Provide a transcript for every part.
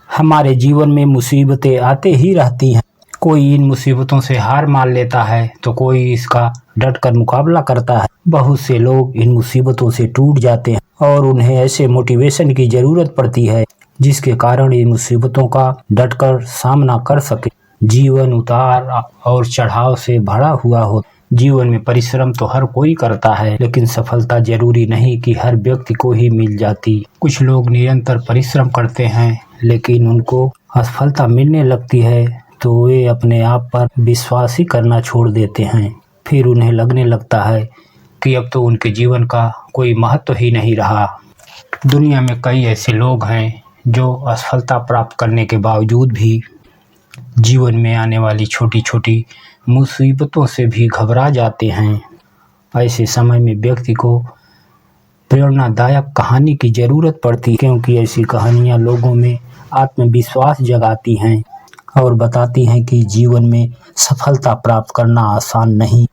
हमारे जीवन में मुसीबतें आते ही रहती हैं। कोई इन मुसीबतों से हार मान लेता है तो कोई इसका डट कर मुकाबला करता है। बहुत से लोग इन मुसीबतों से टूट जाते हैं और उन्हें ऐसे मोटिवेशन की जरूरत पड़ती है जिसके कारण इन मुसीबतों का डटकर सामना कर सके। जीवन उतार और चढ़ाव से भरा हुआ हो। जीवन में परिश्रम तो हर कोई करता है, लेकिन सफलता जरूरी नहीं कि हर व्यक्ति को ही मिल जाती। कुछ लोग निरंतर परिश्रम करते हैं, लेकिन उनको असफलता मिलने लगती है तो वे अपने आप पर विश्वास ही करना छोड़ देते हैं। फिर उन्हें लगने लगता है कि अब तो उनके जीवन का कोई महत्व ही नहीं रहा। दुनिया में कई ऐसे लोग हैं जो असफलता प्राप्त करने के बावजूद भी जीवन में आने वाली छोटी छोटी मुसीबतों से भी घबरा जाते हैं। ऐसे समय में व्यक्ति को प्रेरणादायक कहानी की जरूरत पड़ती है, क्योंकि ऐसी कहानियां लोगों में आत्मविश्वास जगाती हैं और बताती हैं कि जीवन में सफलता प्राप्त करना आसान नहीं,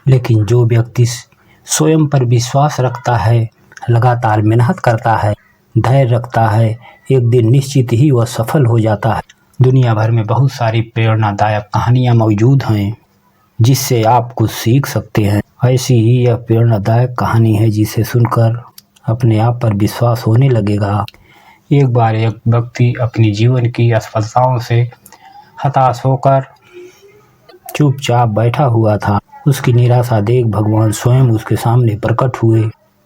लेकिन जो व्यक्ति स्वयं पर विश्वास रखता है, लगातार मेहनत करता है, धैर्य रखता है, एक दिन निश्चित ही वह सफल हो जाता है। दुनिया भर में बहुत सारी प्रेरणादायक कहानियां मौजूद हैं जिससे आप कुछ सीख सकते हैं। ऐसी ही यह प्रेरणादायक कहानी है जिसे सुनकर अपने आप पर विश्वास होने लगेगा। एक बार एक व्यक्ति अपनी जीवन की असफलताओं से हताश होकर चुपचाप बैठा हुआ था। उसकी निराशा देख भगवान स्वयं उसके सामने प्रकट हुए।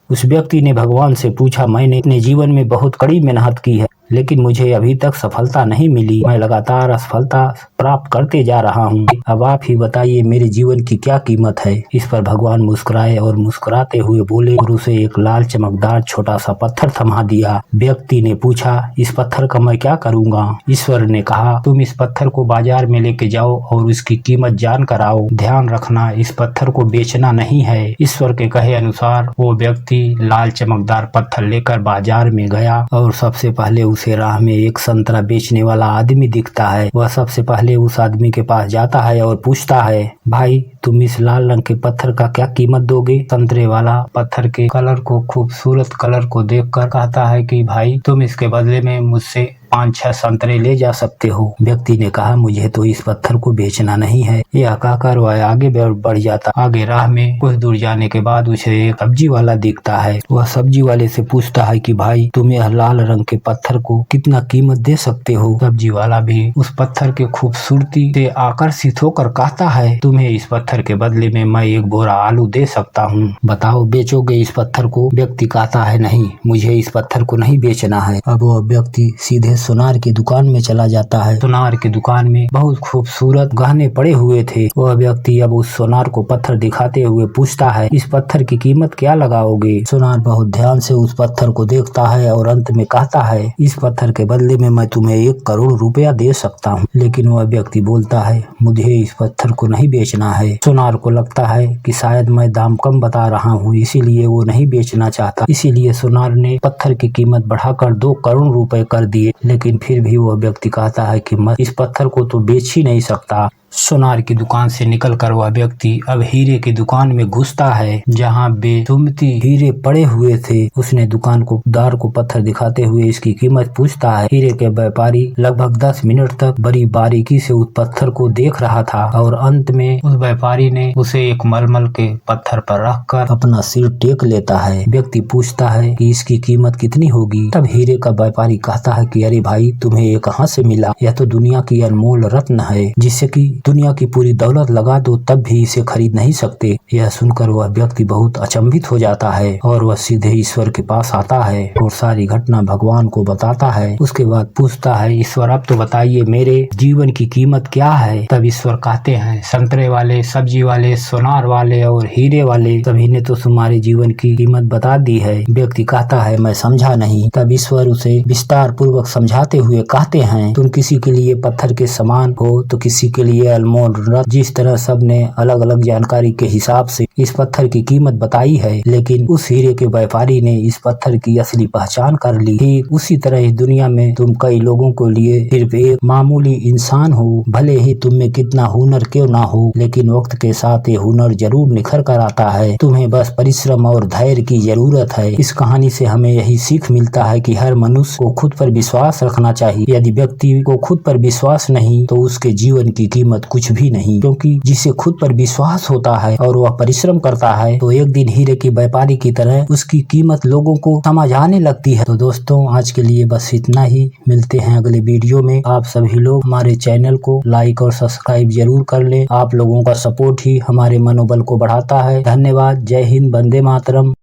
उस व्यक्ति ने भगवान से पूछा, मैंने अपने जीवन में बहुत कड़ी मेहनत की है, लेकिन मुझे अभी तक सफलता नहीं मिली। मैं लगातार असफलता प्राप्त करते जा रहा हूँ। अब आप ही बताइए मेरे जीवन की क्या कीमत है। इस पर भगवान मुस्कुराए और मुस्कुराते हुए बोले और उसे एक लाल चमकदार छोटा सा पत्थर थमा दिया। व्यक्ति ने पूछा, इस पत्थर का मैं क्या करूँगा? ईश्वर ने कहा, तुम इस पत्थर को बाजार में लेके जाओ और उसकी कीमत जान कर आओ। ध्यान रखना, इस पत्थर को बेचना नहीं है। ईश्वर के कहे अनुसार वो व्यक्ति लाल चमकदार पत्थर लेकर बाजार में गया और सबसे पहले उसे राह में एक संतरा बेचने वाला आदमी दिखता है। वह सबसे पहले उस आदमी के पास जाता है और पूछता है, भाई तुम इस लाल रंग के पत्थर का क्या कीमत दोगे? संतरे वाला पत्थर के कलर को, खूबसूरत कलर को देखकर कहता है कि भाई तुम इसके बदले में मुझसे 5-6 संतरे ले जा सकते हो। व्यक्ति ने कहा, मुझे तो इस पत्थर को बेचना नहीं है। यह कहकर वह आगे बढ़ जाता। आगे राह में कुछ दूर जाने के बाद उसे एक सब्जी वाला दिखता है। वह सब्जी वाले से पूछता है कि भाई तुम यह लाल रंग के पत्थर को कितना कीमत दे सकते हो? सब्जी वाला भी उस पत्थर के खूबसूरती से आकर्षित होकर कहता है, तुम्हें इस पत्थर के बदले में मैं 1 बोरा आलू दे सकता हूँ, बताओ बेचोगे इस पत्थर को? व्यक्ति कहता है, नहीं, मुझे इस पत्थर को नहीं बेचना है। अब वह व्यक्ति सीधे सुनार की दुकान में चला जाता है। सुनार की दुकान में बहुत खूबसूरत गहने पड़े हुए थे। वह व्यक्ति अब उस सुनार को पत्थर दिखाते हुए पूछता है, इस पत्थर की कीमत क्या लगाओगे? सुनार बहुत ध्यान से उस पत्थर को देखता है और अंत में कहता है, इस पत्थर के बदले में मैं तुम्हें 1 करोड़ रुपया दे सकता हूँ। लेकिन वह व्यक्ति बोलता है, मुझे इस पत्थर को नहीं बेचना है। सुनार को लगता है कि शायद मैं दाम कम बता रहा हूँ, इसीलिए वो नहीं बेचना चाहता। इसीलिए सुनार ने पत्थर की कीमत बढ़ाकर 2 करोड़ रुपए कर दिए। लेकिन फिर भी वह व्यक्ति कहता है कि मैं इस पत्थर को तो बेच ही नहीं सकता। सुनार की दुकान से निकलकर वह व्यक्ति अब हीरे की दुकान में घुसता है, जहां बेशुमार हीरे पड़े हुए थे। उसने दुकानदार को पत्थर दिखाते हुए इसकी कीमत पूछता है। हीरे के व्यापारी लगभग 10 मिनट तक बड़ी बारीकी से उस पत्थर को देख रहा था और अंत में उस व्यापारी ने उसे एक मलमल के पत्थर पर रखकर अपना सिर टेक लेता है। व्यक्ति पूछता है कि इसकी कीमत कितनी होगी? तब हीरे का व्यापारी कहता है कि अरे भाई, तुम्हें ये कहाँ से मिला? यह तो दुनिया की अनमोल रत्न है, जिससे कि दुनिया की पूरी दौलत लगा दो तब भी इसे खरीद नहीं सकते। यह सुनकर वह व्यक्ति बहुत अचंभित हो जाता है और वह सीधे ईश्वर के पास आता है और सारी घटना भगवान को बताता है। उसके बाद पूछता है, ईश्वर अब तो बताइए मेरे जीवन की कीमत क्या है? तब ईश्वर कहते हैं, संतरे वाले, सब्जी वाले, सोनार वाले और हीरे वाले सभी ने तो तुम्हारे जीवन की कीमत बता दी है। व्यक्ति कहता है, मैं समझा नहीं। तब ईश्वर उसे विस्तार पूर्वक समझाते हुए कहते हैं, तुम किसी के लिए पत्थर के समान हो तो किसी के लिए ये अनमोल रत्न जिस तरह सबने अलग अलग जानकारी के हिसाब से इस पत्थर की कीमत बताई है, लेकिन उस हीरे के व्यापारी ने इस पत्थर की असली पहचान कर ली। ठीक उसी तरह इस दुनिया में तुम कई लोगों के लिए सिर्फ एक मामूली इंसान हो। भले ही तुम में कितना हुनर क्यों ना हो, लेकिन वक्त के साथ ये हुनर जरूर निखर कर आता है। तुम्हें बस परिश्रम और धैर्य की जरूरत है। इस कहानी से हमें यही सीख मिलता है कि हर मनुष्य को खुद पर विश्वास रखना चाहिए। यदि व्यक्ति को खुद पर विश्वास नहीं तो उसके जीवन की कीमत कुछ भी नहीं, क्योंकि जिसे खुद पर विश्वास होता है और वह परिश्रम करता है तो एक दिन हीरे के व्यापारी की तरह उसकी कीमत लोगों को समझ आने लगती है। तो दोस्तों आज के लिए बस इतना ही। मिलते हैं अगले वीडियो में। आप सभी लोग हमारे चैनल को लाइक और सब्सक्राइब जरूर कर लें। आप लोगों का सपोर्ट ही हमारे मनोबल को बढ़ाता है। धन्यवाद। जय हिंद। वंदे मातरम।